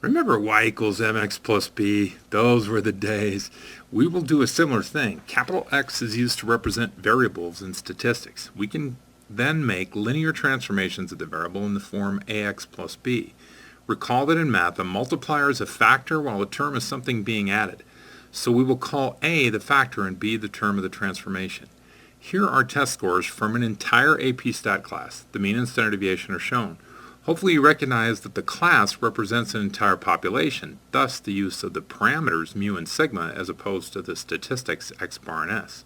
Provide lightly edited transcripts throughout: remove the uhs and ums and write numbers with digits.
Remember y equals mx plus b? Those were the days. We will do a similar thing. Capital X is used to represent variables in statistics. We can then make linear transformations of the variable in the form ax plus b. Recall that in math, a multiplier is a factor while a term is something being added. So we will call a the factor and b the term of the transformation. Here are test scores from an entire AP Stat class. The mean and standard deviation are shown. Hopefully you recognize that the class represents an entire population, thus the use of the parameters mu and sigma as opposed to the statistics x bar and s.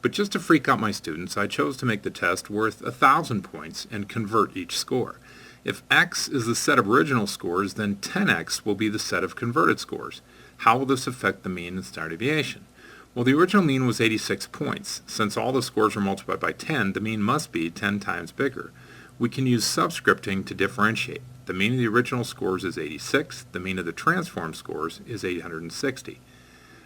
But just to freak out my students, I chose to make the test worth 1,000 points and convert each score. If x is the set of original scores, then 10x will be the set of converted scores. How will this affect the mean and standard deviation? Well, the original mean was 86 points. Since all the scores were multiplied by 10, the mean must be 10 times bigger. We can use subscripting to differentiate. The mean of the original scores is 86. The mean of the transformed scores is 860.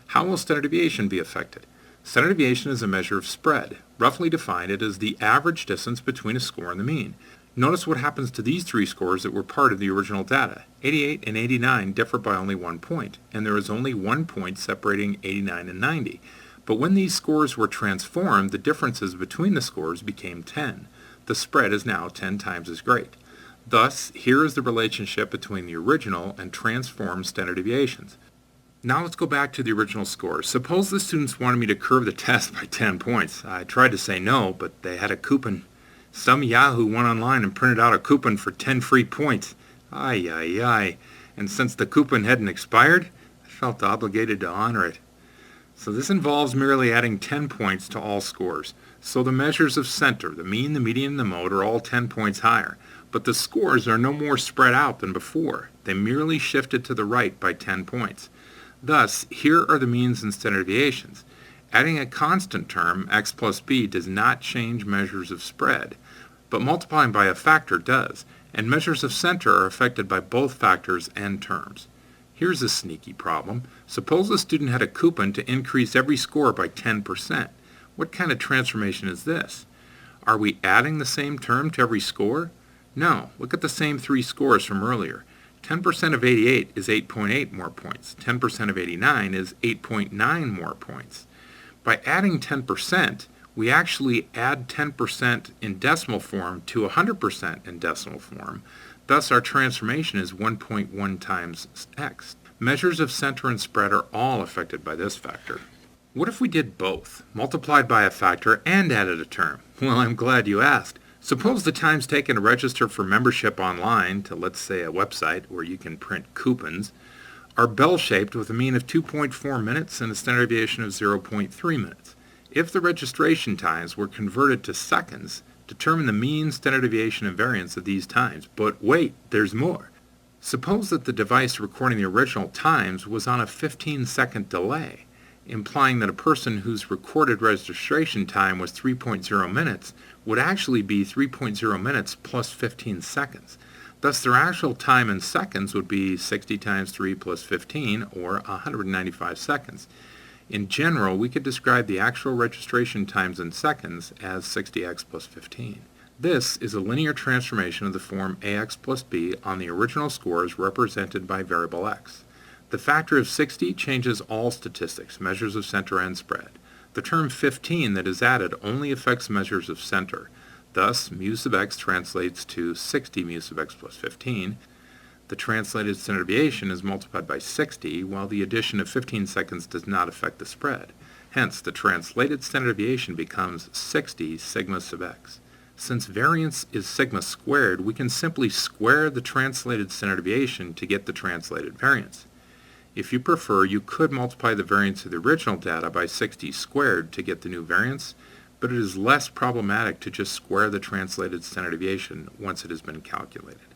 How will standard deviation be affected? Standard deviation is a measure of spread. Roughly defined, it is the average distance between a score and the mean. Notice what happens to these three scores that were part of the original data. 88 and 89 differ by only 1 point, and there is only 1 point separating 89 and 90. But when these scores were transformed, the differences between the scores became 10. The spread is now 10 times as great. Thus, here is the relationship between the original and transformed standard deviations. Now let's go back to the original scores. Suppose the students wanted me to curve the test by 10 points. I tried to say no, but they had a coupon. Some yahoo went online and printed out a coupon for 10 free points. Ay, ay, ay. And since the coupon hadn't expired, I felt obligated to honor it. So this involves merely adding 10 points to all scores. So the measures of center, the mean, the median, and the mode, are all 10 points higher. But the scores are no more spread out than before. They merely shifted to the right by 10 points. Thus, here are the means and standard deviations. Adding a constant term, x plus b, does not change measures of spread, but multiplying by a factor does, and measures of center are affected by both factors and terms. Here's a sneaky problem. Suppose a student had a coupon to increase every score by 10%. What kind of transformation is this? Are we adding the same term to every score? No. Look at the same three scores from earlier. 10% of 88 is 8.8 more points. 10% of 89 is 8.9 more points. By adding 10%, we actually add 10% in decimal form to 100% in decimal form. Thus, our transformation is 1.1 times x. Measures of center and spread are all affected by this factor. What if we did both, multiplied by a factor and added a term? Well, I'm glad you asked. Suppose the times taken to register for membership online to, let's say, a website where you can print coupons are bell-shaped with a mean of 2.4 minutes and a standard deviation of 0.3 minutes. If the registration times were converted to seconds, determine the mean, standard deviation, and variance of these times. But wait, there's more. Suppose that the device recording the original times was on a 15-second delay, implying that a person whose recorded registration time was 3.0 minutes would actually be 3.0 minutes plus 15 seconds. Thus, their actual time in seconds would be 60 times 3 plus 15, or 195 seconds. In general, we could describe the actual registration times in seconds as 60x plus 15. This is a linear transformation of the form ax plus b on the original scores represented by variable x. The factor of 60 changes all statistics, measures of center and spread. The term 15 that is added only affects measures of center. Thus, mu sub x translates to 60 mu sub x plus 15. The translated standard deviation is multiplied by 60, while the addition of 15 seconds does not affect the spread. Hence, the translated standard deviation becomes 60 sigma sub x. Since variance is sigma squared, we can simply square the translated standard deviation to get the translated variance. If you prefer, you could multiply the variance of the original data by 60 squared to get the new variance, but it is less problematic to just square the translated standard deviation once it has been calculated.